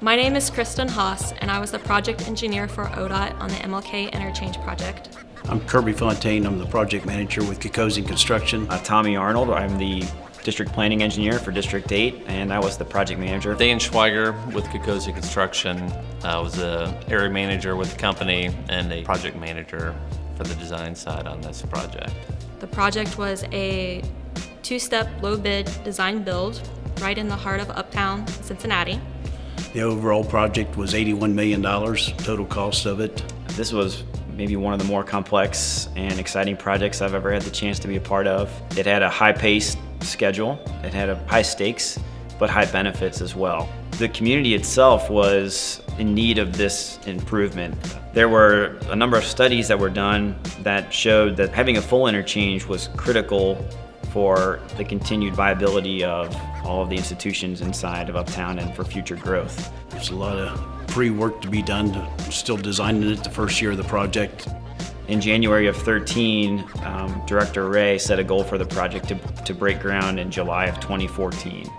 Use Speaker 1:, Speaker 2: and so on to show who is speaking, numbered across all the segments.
Speaker 1: My name is Kristen Haas, and I was the project engineer for ODOT on the MLK Interchange project.
Speaker 2: I'm Kirby Fontaine. I'm the project manager with Kokosing Construction.
Speaker 3: Tommy Arnold. I'm the district planning engineer for District 8, and I was the project manager.
Speaker 4: Dan Schweiger with Kokosing Construction. I was an area manager with the company and a project manager for the design side on this project.
Speaker 1: The project was a two-step low-bid design build right in the heart of Uptown Cincinnati.
Speaker 2: The overall project was $81 million, total cost of it.
Speaker 3: This was maybe one of the more complex and exciting projects I've ever had the chance to be a part of. It had a high-paced schedule, it had a high stakes, but high benefits as well. The community itself was in need of this improvement. There were a number of studies that were done that showed that having a full interchange was critical for the continued viability of all of the institutions inside of Uptown and for future growth.
Speaker 2: There's a lot of pre-work to be done, still designing it the first year of the project.
Speaker 3: In January of 13, Director Ray set a goal for the project to break ground in July of 2014.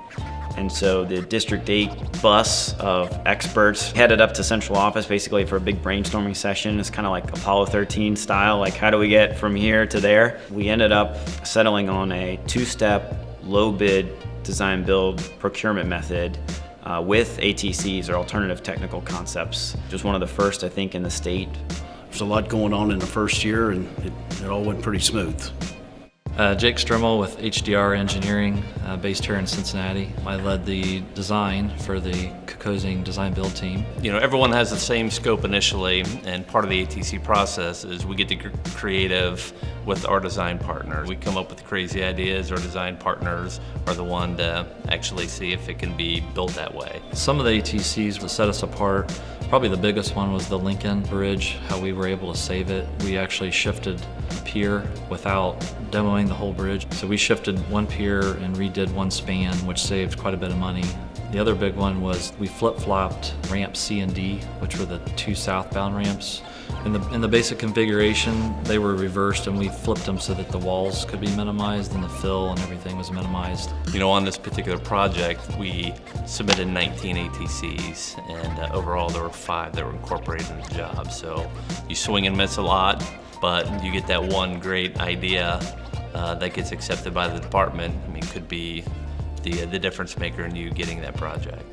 Speaker 3: And so the District 8 bus of experts headed up to central office basically for a big brainstorming session. It's kind of like Apollo 13 style, like how do we get from here to there? We ended up settling on a two-step, low-bid design build procurement method with ATCs, or alternative technical concepts. Just one of the first, I think, in the state.
Speaker 2: There's a lot going on in the first year, and it all went pretty smooth.
Speaker 5: Jake Strimmel with HDR Engineering, based here in Cincinnati. I led the design for the Kokosing design build team.
Speaker 4: You know, everyone has the same scope initially, and part of the ATC process is we get to get creative with our design partners. We come up with crazy ideas. Our design partners are the one to actually see if it can be built that way.
Speaker 5: Some of the ATCs that set us apart, probably the biggest one was the Lincoln Bridge, how we were able to save it. We actually shifted a pier without demoing the whole bridge. So we shifted one pier and redid one span, which saved quite a bit of money. The other big one was we flip-flopped ramp C and D, which were the two southbound ramps. In the basic configuration, they were reversed, and we flipped them so that the walls could be minimized and the fill and everything was minimized.
Speaker 4: You know, on this particular project, we submitted 19 ATCs, and overall there were 5 that were incorporated in the job. So you swing and miss a lot, but you get that one great idea that gets accepted by the department. I mean, could be the difference maker in you getting that project.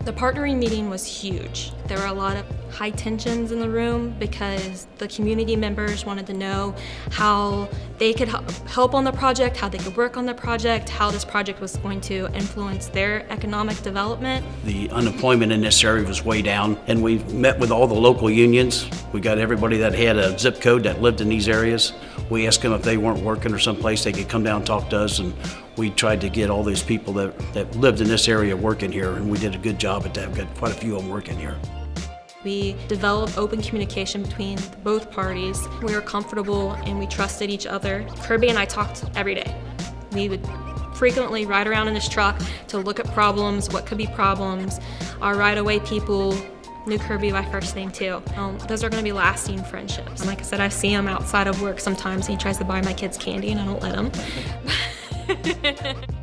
Speaker 1: The partnering meeting was huge. There were a lot of high tensions in the room because the community members wanted to know how they could help on the project, how they could work on the project, how this project was going to influence their economic development.
Speaker 2: The unemployment in this area was way down, and we met with all the local unions. We got everybody that had a zip code that lived in these areas. We asked them if they weren't working or someplace they could come down and talk to us, and we tried to get all these people that lived in this area working here, and we did a good job at that. We've got quite a few of them working here.
Speaker 1: We developed open communication between both parties. We were comfortable and we trusted each other. Kirby and I talked every day. We would frequently ride around in this truck to look at problems, what could be problems. Our right-of-way people knew Kirby by first name too. Those are going to be lasting friendships. And like I said, I see him outside of work sometimes, and he tries to buy my kids candy and I don't let him.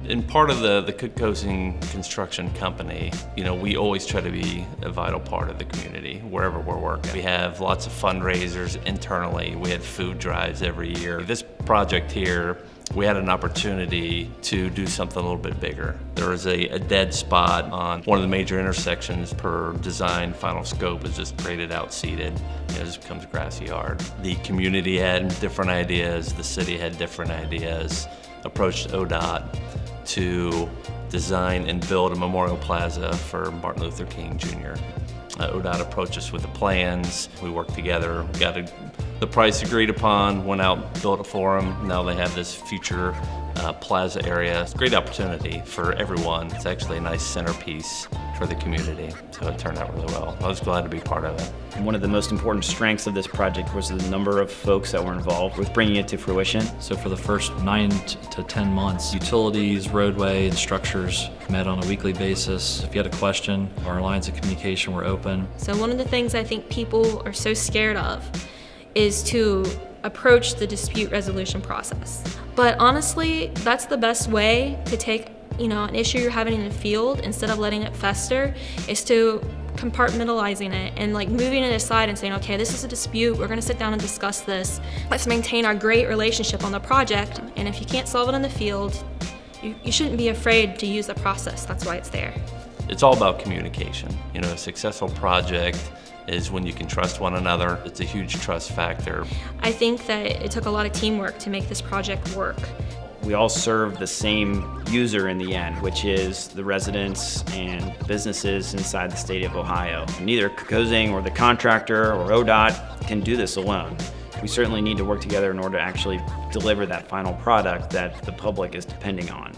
Speaker 4: And part of the Kokosing Construction company, you know, we always try to be a vital part of the community wherever we're working. We have lots of fundraisers internally. We had food drives every year. This project here, we had an opportunity to do something a little bit bigger. There was a dead spot on one of the major intersections per design. Final scope is just graded out, seeded. It just becomes a grassy yard. The community had different ideas. The city had different ideas. Approached ODOT to design and build a memorial plaza for Martin Luther King Jr. ODOT approached us with the plans. We worked together, got the price agreed upon, went out, built it for them. Now they have this future plaza area. It's a great opportunity for everyone. It's actually a nice centerpiece for the community, so it turned out really well. I was glad to be part of it.
Speaker 3: And one of the most important strengths of this project was the number of folks that were involved with bringing it to fruition.
Speaker 5: So for the first 9 to 10 months, utilities, roadway, and structures met on a weekly basis. If you had a question, our lines of communication were open.
Speaker 1: So one of the things I think people are so scared of is to approach the dispute resolution process. But honestly, that's the best way to take an issue you're having in the field, instead of letting it fester, is to compartmentalizing it and like moving it aside and saying, okay, this is a dispute, we're gonna sit down and discuss this. Let's maintain our great relationship on the project, and if you can't solve it in the field, you shouldn't be afraid to use the process. That's why it's there.
Speaker 4: It's all about communication. A successful project is when you can trust one another. It's a huge trust factor.
Speaker 1: I think that it took a lot of teamwork to make this project work.
Speaker 3: We all serve the same user in the end, which is the residents and businesses inside the state of Ohio. Neither Kokosing or the contractor or ODOT can do this alone. We certainly need to work together in order to actually deliver that final product that the public is depending on.